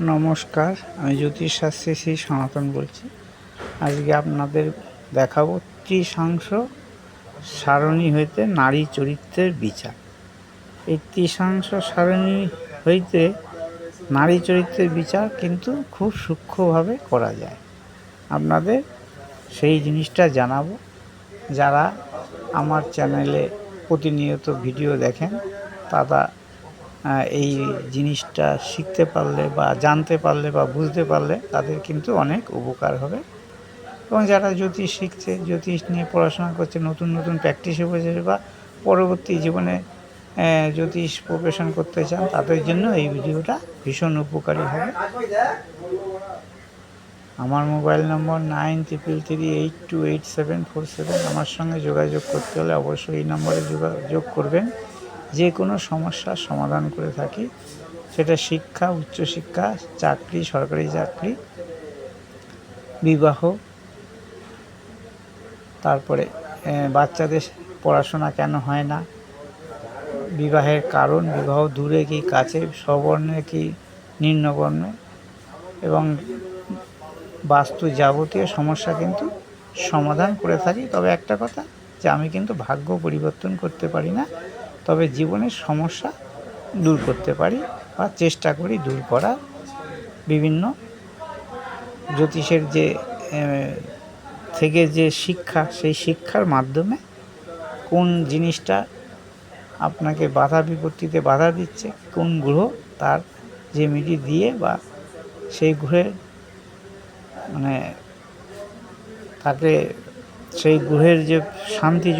নমস্কার, আমি জ্যোতিষশাস্ত্রী শ্রী সনাতন বলছি। আজকে আপনাদের দেখাবো ত্রিশাংশ সারণী হইতে নারী চরিত্রের বিচার। এই ত্রিশাংশ সারণী হইতে নারী চরিত্রের বিচার কিন্তু খুব সূক্ষ্মভাবে করা যায়। আপনাদের সেই জিনিসটা জানাবো। যারা আমার চ্যানেলে প্রতিনিয়ত ভিডিও দেখেন তারা এই জিনিসটা শিখতে পারলে বা জানতে পারলে বা বুঝতে পারলে তাদের কিন্তু অনেক উপকার হবে। এবং যারা জ্যোতিষ শিখছে, জ্যোতিষ নিয়ে পড়াশোনা করছে, নতুন নতুন প্র্যাকটিসে বসেছে বা পরবর্তী জীবনে জ্যোতিষ প্রফেশন করতে চান, তাদের জন্য এই ভিডিওটা ভীষণ উপকারী হবে। আমার মোবাইল নম্বর 9333828747। আমার সঙ্গে যোগাযোগ করতে হলে অবশ্যই এই নম্বরে যোগাযোগ করবেন। যে কোনো সমস্যার সমাধান করে থাকি, সেটা শিক্ষা, উচ্চশিক্ষা, চাকরি, সরকারি চাকরি, বিবাহ, তারপরে বাচ্চাদের পড়াশোনা কেন হয় না, বিবাহের কারণ, বিবাহ দূরে কি কাছে, স্ববর্ণে কি নিম্নবর্ণে, এবং বাস্তু যাবতীয় সমস্যা কিন্তু সমাধান করে থাকি। তবে একটা কথা, যে আমি কিন্তু ভাগ্য পরিবর্তন করতে পারি না, তবে জীবনের সমস্যা দূর করতে পারি বা চেষ্টা করি দূর করার। বিভিন্ন জ্যোতিষের যে থেকে যে শিক্ষা, সেই শিক্ষার মাধ্যমে কোন জিনিসটা আপনাকে বাধা বিপত্তিতে বাধা দিচ্ছে, কোন গ্রহ তার রেমেডি দিয়ে বা সেই গ্রহের মানে তাকে সেই গ্রহের যে শান্তি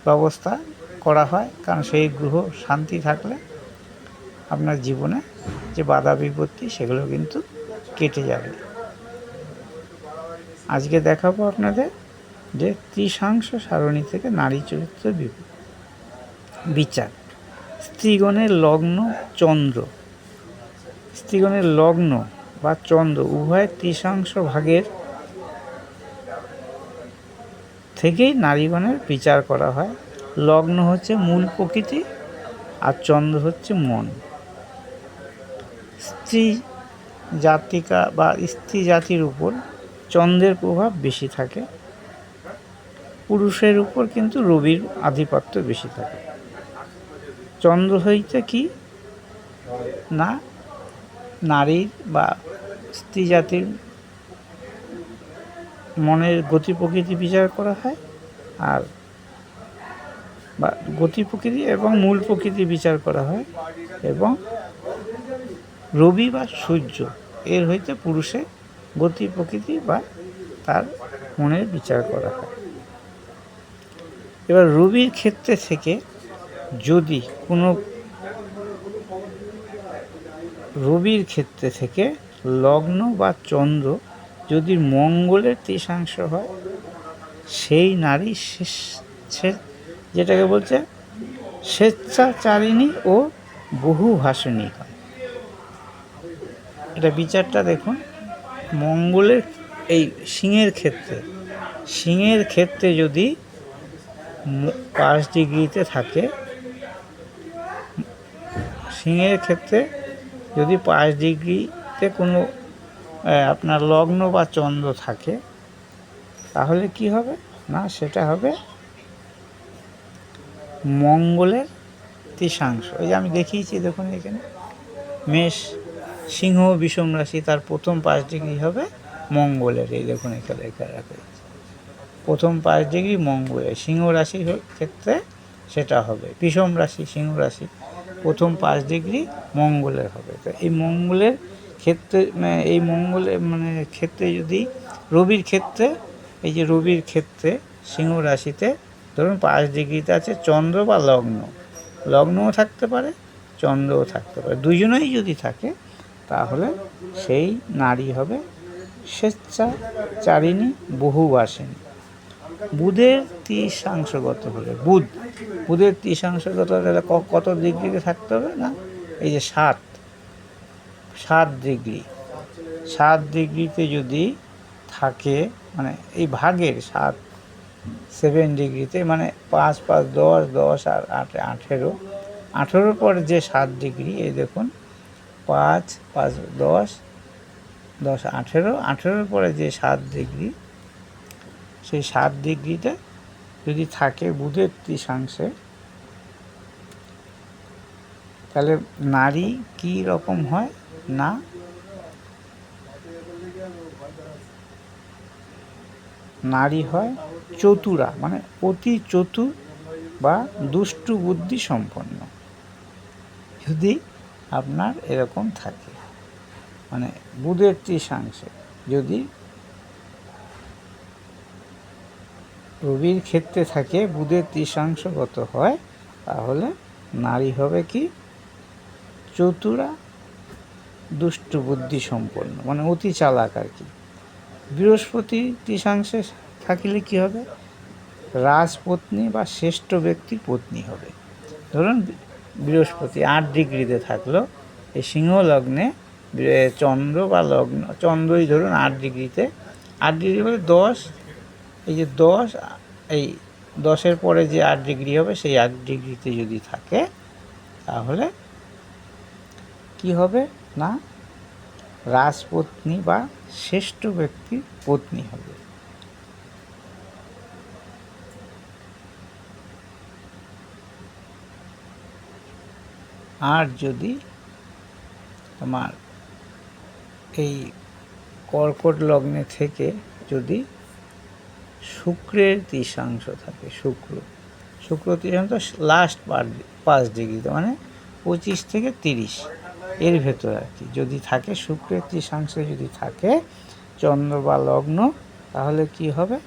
ব্যবস্থা করা হয়, কারণ সেই গ্রহ শান্তি থাকলে আপনার জীবনে যে বাধা বিপত্তি সেগুলো কিন্তু কেটে যাবে। আজকে দেখাবো আপনাদের যে ত্রিশাংশ সারণী থেকে নারী চরিত্রের বিচার। স্ত্রীগণের লগ্ন চন্দ্র, স্ত্রীগণের লগ্ন বা চন্দ্র উভয় ত্রিশাংশ ভাগের থেকেই নারীগণের বিচার করা হয়। লগ্ন হচ্ছে মূল প্রকৃতি আর চন্দ্র হচ্ছে মন। স্ত্রী জাতিকা বা স্ত্রী জাতির উপর চন্দ্রের প্রভাব বেশি থাকে, পুরুষের উপর কিন্তু রবির আধিপত্য বেশি থাকে। চন্দ্র হইতে কি না নারীর বা স্ত্রী জাতির মনের গতি প্রকৃতি বিচার করা হয়, আর বা গতি প্রকৃতি এবং মূল প্রকৃতি বিচার করা হয়, এবং রবি বা সূর্য এর হইতে পুরুষের গতি প্রকৃতি বা তার মনের বিচার করা হয়। এবার রবির ক্ষেত্রে থেকে যদি কোনো রবির ক্ষেত্রে থেকে লগ্ন বা চন্দ্র যদি মঙ্গলের ত্রিশাংশ হয়, সেই নারী যেটাকে বলছে স্বেচ্ছাচারিণী ও বহুভাষিণী হয়। এটা বিচারটা দেখুন। মঙ্গলের এই সিংহের ক্ষেত্রে যদি 5 ডিগ্রিতে থাকে, সিংহের ক্ষেত্রে যদি 5 ডিগ্রিতে কোনো আপনার লগ্ন বা চন্দ্র থাকে, তাহলে কি হবে না সেটা হবে মঙ্গলের ত্রিশাংশ। এই যে আমি দেখিয়েছি দেখুন, এখানে মেষ, সিংহ, বিষম রাশি, তার প্রথম 5 ডিগ্রি হবে মঙ্গলের। এই দেখুন এখানে লেখা রাখা হয়েছে, প্রথম 5 ডিগ্রি মঙ্গলের। সিংহ রাশির ক্ষেত্রে সেটা হবে বিষম রাশি, সিংহ রাশি, প্রথম 5 ডিগ্রি মঙ্গলের হবে। তো এই মঙ্গলের ক্ষেত্রে ক্ষেত্রে যদি রবির ক্ষেত্রে, এই যে রবির ক্ষেত্রে সিংহ রাশিতে ধরুন 5 ডিগ্রিতে আছে চন্দ্র বা লগ্নও থাকতে পারে, চন্দ্রও থাকতে পারে, দুজনেই যদি থাকে, তাহলে সেই নারী হবে স্বেচ্ছাচারিণী বহুভাষিণী। বুধের ত্রিশাংশগত হলে, বুধের ত্রিশাংশগত হলে কত ডিগ্রিতে থাকতে হবে না, এই যে 7 ডিগ্রি, 7 ডিগ্রিতে যদি থাকে, মানে এই ভাগের 7 ডিগ্রিতে, মানে 5 5 10 10 আর 8 18 পর যে 7 ডিগ্রি, এই দেখুন 5, 5, 10, 10, 18, 18 পরে যে 7 ডিগ্রি, সেই 7 ডিগ্রিতে যদি থাকে বুধের তৃষাংশে, তাহলে নারী কী রকম হয় না, নারী হয় চতুরা, মানে অতি চতুর বা দুষ্টু বুদ্ধি সম্পন্ন। যদি আপনার এরকম থাকে, মানে বুধের তৃষাংশে যদি রবির ক্ষেত্রে থাকে, বুধের তৃষাংশগত হয়, তাহলে নারী হবে কি চতুরা দুষ্টু বুদ্ধি সম্পন্ন, মানে অতি চালাক আর কি। বৃহস্পতি তৃষাংশে থাকিলে কি হবে, রাজপত্নী বা শ্রেষ্ঠ ব্যক্তির পত্নী হবে। ধরুন বৃহস্পতি 8 ডিগ্রিতে থাকলো, এই সিংহ লগ্নে চন্দ্র বা লগ্ন, চন্দ্রই ধরুন 8 ডিগ্রিতে, 8 ডিগ্রি বলে 10, এই যে 10, এই 10-এর পরে যে 8 ডিগ্রি হবে, সেই 8 ডিগ্রিতে যদি থাকে, তাহলে কি হবে না রাজপত্নী বা শ্রেষ্ঠ ব্যক্তির পত্নী হবে। আর যদি তোমার এই কর্কট লগ্নে থেকে যদি শুক্রের তৃষাংশ থাকে, শুক্র তৃষাংশ লাস্ট 5 ডিগ্রিতে, মানে 25 থেকে 30 এর ভেতর আর কি যদি থাকে, শুক্রের তৃষাংশে যদি থাকে চন্দ্র বা লগ্ন, তাহলে কি হবে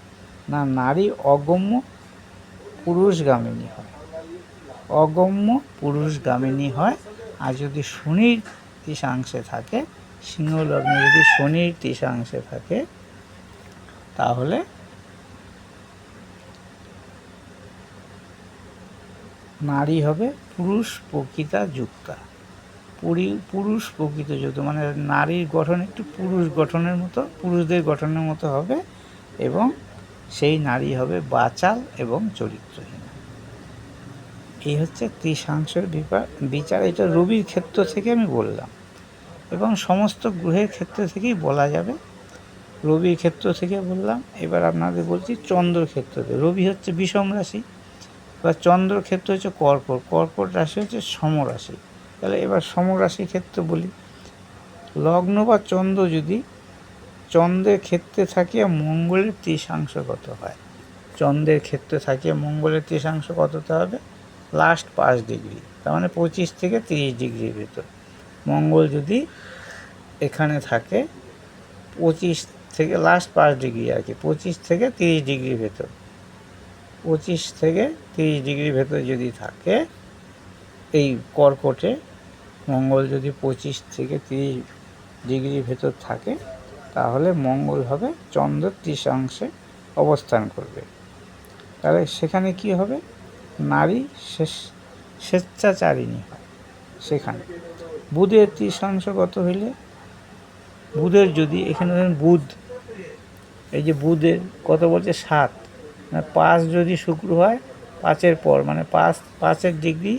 না নারী অগম্য পুরুষগামিনী হয়, অগম্য পুরুষগামিনী হয়। আর যদি শনির তৃষাংশে থাকে, সিংহ লগ্নে যদি শনির তৃষাংশে থাকে, তাহলে নারী হবে পুরুষ প্রকৃতা যুক্তা, পুরুষ প্রকৃত যুক্ত, মানে নারীর গঠন একটু পুরুষ গঠনের মতো, পুরুষদের গঠনের মতো হবে, এবং সেই নারী হবে বাচাল এবং চরিত্রহীন। এই হচ্ছে তৃষাংশের বিচার। এটা রবির ক্ষেত্র থেকে আমি বললাম, এবং সমস্ত গ্রহের ক্ষেত্র থেকেই বলা যাবে। রবির ক্ষেত্র থেকে বললাম, এবার আপনাদের বলছি চন্দ্র ক্ষেত্র থেকে। রবি হচ্ছে বিষম রাশি, এবার চন্দ্র ক্ষেত্র হচ্ছে কর্কট, কর্কট রাশি হচ্ছে সমরাশি। তাহলে এবার সমরাশির ক্ষেত্রে বলি, লগ্ন বা চন্দ্র যদি চন্দ্রের ক্ষেত্রে থাকে মঙ্গলের তৃষাংশগত হয়, চন্দ্রের ক্ষেত্রে থাকে মঙ্গলের তৃষাংশ কতটা হবে, লাস্ট 5 ডিগ্রি, তার মানে 25 থেকে 30 ডিগ্রির ভেতর। মঙ্গল যদি এখানে থাকে 25 থেকে লাস্ট 5 ডিগ্রি আর কি, 25 থেকে 30 ডিগ্রির ভেতর, 25 থেকে 30 ডিগ্রির ভেতর যদি থাকে এই কর্কটে, মঙ্গল যদি 25 থেকে 30 ডিগ্রির ভেতর থাকে, তাহলে মঙ্গল হবে চন্দ্রের তৃষাংশে অবস্থান করবে। তাহলে সেখানে কি হবে, নারী স্বেচ্ছাচারিণী হয় সেখানে। বুধের তৃষাংশগত হইলে, বুধের যদি এখানে ধরেন বুধ, এই যে বুধের কত বলছে 7, মানে 5 যদি শুক্র হয় 5-এর পর, মানে 5-5 ডিগ্রি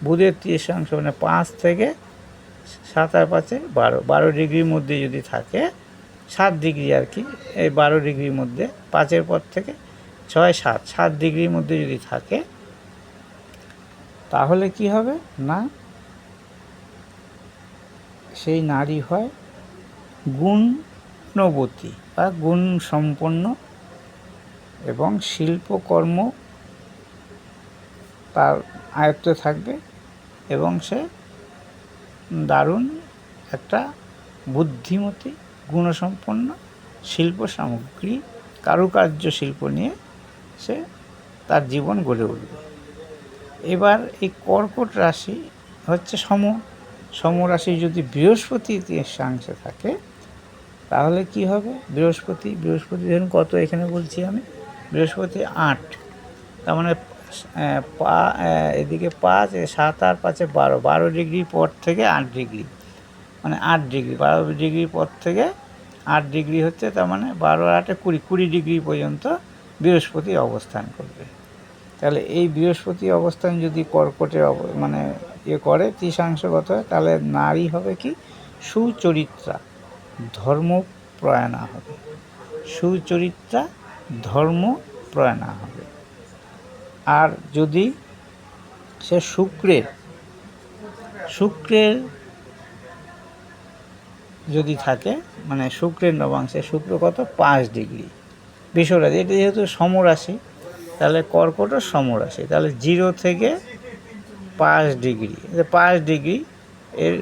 বুধের তৃষাংশ, মানে 5 থেকে 7 আর 5-এ 12 ডিগ্রির মধ্যে যদি থাকে, 7 ডিগ্রি আর কি, এই 12 ডিগ্রির মধ্যে 5-এর পর থেকে 6, 7 ডিগ্রির মধ্যে যদি থাকে, তাহলে কি হবে না সেই নারী হয় গুণবতী বা গুণ সম্পন্ন, এবং শিল্পকর্ম তার আয়ত্তে থাকবে, এবং সে দারুণ একটা বুদ্ধিমতী গুণসম্পন্ন শিল্প সামগ্রী, কারুকার্য শিল্প নিয়ে সে তার জীবন গড়ে উঠবে। এবার এই কর্কট রাশি হচ্ছে সমরাশি যদি বৃহস্পতি তৃষাংশে থাকে, তাহলে কি হবে, বৃহস্পতি ধরুন কত এখানে বলছি আমি, বৃহস্পতি 8, তার মানে এদিকে 5, 7 আর 5-এ 12 ডিগ্রির পর থেকে 8 ডিগ্রি, মানে 8 ডিগ্রি, 12 ডিগ্রির পর থেকে 8 ডিগ্রি হচ্ছে, তার মানে 12 আর 8-এ 20 ডিগ্রি পর্যন্ত বৃহস্পতি অবস্থান করবে। তাহলে এই বৃহস্পতি অবস্থান যদি কর্কটে মানে করে ত্রিশাংশগত হয়, তাহলে নারী হবে কি সুচরিত্রা, ধর্মপ্রয়াণা হবে, সুচরিত্রা ধর্মপ্রয়াণা হবে। আর যদি সে শুক্রের যদি থাকে, মানে শুক্রের নবাংশে, শুক্র কত 5 ডিগ্রি বিশ্বরাশি, এটা যেহেতু সমরাশি, তাহলে কর্কটও সমরাশি, তাহলে 0 থেকে 5 ডিগ্রি, 5 ডিগ্রি এর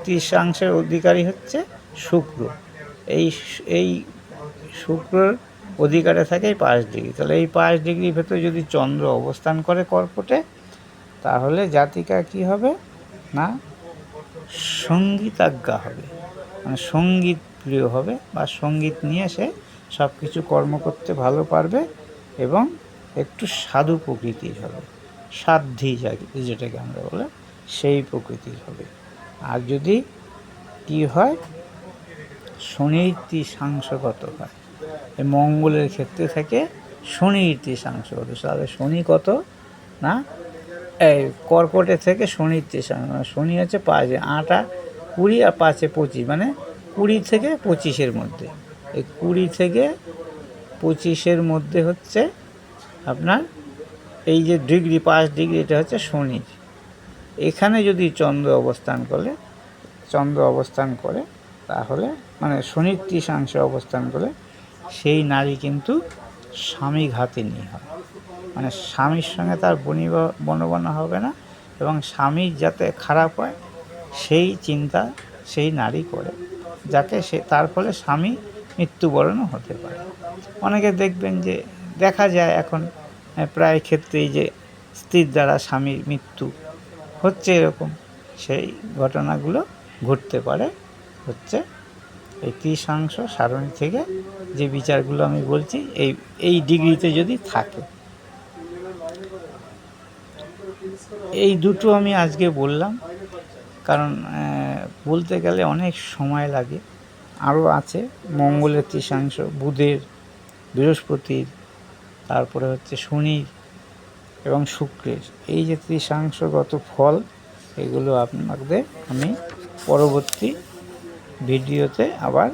ত্রিশাংশের অধিকারী হচ্ছে শুক্র। এই শুক্রর অধিকারে থাকে 5 ডিগ্রি, তাহলে এই 5 ডিগ্রির ভেতরে যদি চন্দ্র অবস্থান করে কর্কটে, তাহলে জাতিকা কি হবে না সঙ্গীতাজ্ঞা হবে, মানে সঙ্গীত প্রিয় হবে, বা সঙ্গীত নিয়ে সে সব কিছু কর্ম করতে ভালো পারবে এবং একটু সাধু প্রকৃতির হবে, সাধ্বী যেটাকে আমরা বলে সেই প্রকৃতির হবে। আর যদি কি হয় শনির ত্রিশাংশগত হয়, এই মঙ্গলের ক্ষেত্রে থেকে শনির ত্রিশাংশগত, তাহলে শনি কত না এই কর্কটের থেকে শনির ত্রিশাংশ, শনি হচ্ছে 5, 8 20 আর 5 25, মানে 20 থেকে 25-এর মধ্যে, এই 20 থেকে 25-এর মধ্যে হচ্ছে আপনার এই যে ডিগ্রি 5 ডিগ্রি, এটা হচ্ছে শনির। এখানে যদি চন্দ্র অবস্থান করে তাহলে মানে শনির ত্রিশাংশে অবস্থান করে সেই নারী কিন্তু স্বামীঘাতিনী হয়, মানে স্বামীর সঙ্গে তার বনবনা হবে না, এবং স্বামীর যাতে খারাপ হয় সেই চিন্তা সেই নারী করে, যাকে সে তার ফলে স্বামী মৃত্যুবরণও হতে পারে। অনেকে দেখবেন যে দেখা যায় এখন প্রায় ক্ষেত্রেই যে স্ত্রীর দ্বারা স্বামীর মৃত্যু হচ্ছে, এরকম সেই ঘটনাগুলো ঘটতে পারে হচ্ছে এই ত্রিশাংশ সারণী থেকে যে বিচারগুলো আমি বলছি এই ডিগ্রিতে যদি থাকে। এই দুটো আমি আজকে বললাম, কারণ বলতে গেলে অনেক সময় লাগে। আরও আছে মঙ্গলের ত্রিশাংশ, বুধের, বৃহস্পতির, তারপরে হচ্ছে শনির এবং শুক্রের, এই যে ত্রিশাংশগত ফল, এগুলো আপনাদের আমি পরবর্তী ভিডিওতে আবার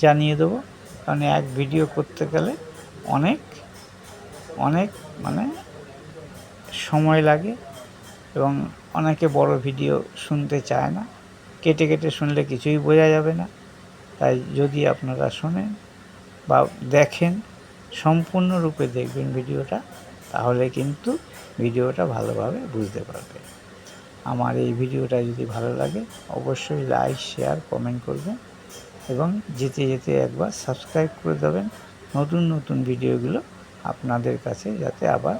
জানিয়ে দেবো, কারণ এক ভিডিও করতে গেলে অনেক মানে সময় লাগে, এবং অনেকে বড় ভিডিও শুনতে চায় না, কেটে কেটে শুনলে কিছুই বোঝা যাবে না। তাই যদি আপনারা শোনেন বা দেখেন, সম্পূর্ণরূপে দেখবেন ভিডিওটা, তাহলে কিন্তু ভিডিওটা ভালোভাবে বুঝতে পারবেন। আমার এই ভিডিওটা যদি ভালো লাগে অবশ্যই লাইক, শেয়ার, কমেন্ট করবেন, এবং যেতে যেতে একবার সাবস্ক্রাইব করে দেবেন, নতুন ভিডিওগুলো আপনাদের কাছে যাতে আবার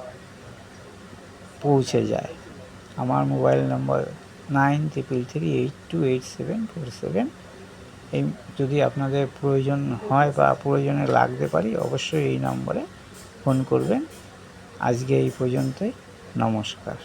পৌঁছে যায়। আমার মোবাইল নম্বর 9333828747। এই যদি আপনাদের প্রয়োজন হয় বা প্রয়োজনে লাগতে পারি, অবশ্যই এই নম্বরে ফোন করবেন। আজকে এই পর্যন্তই, নমস্কার।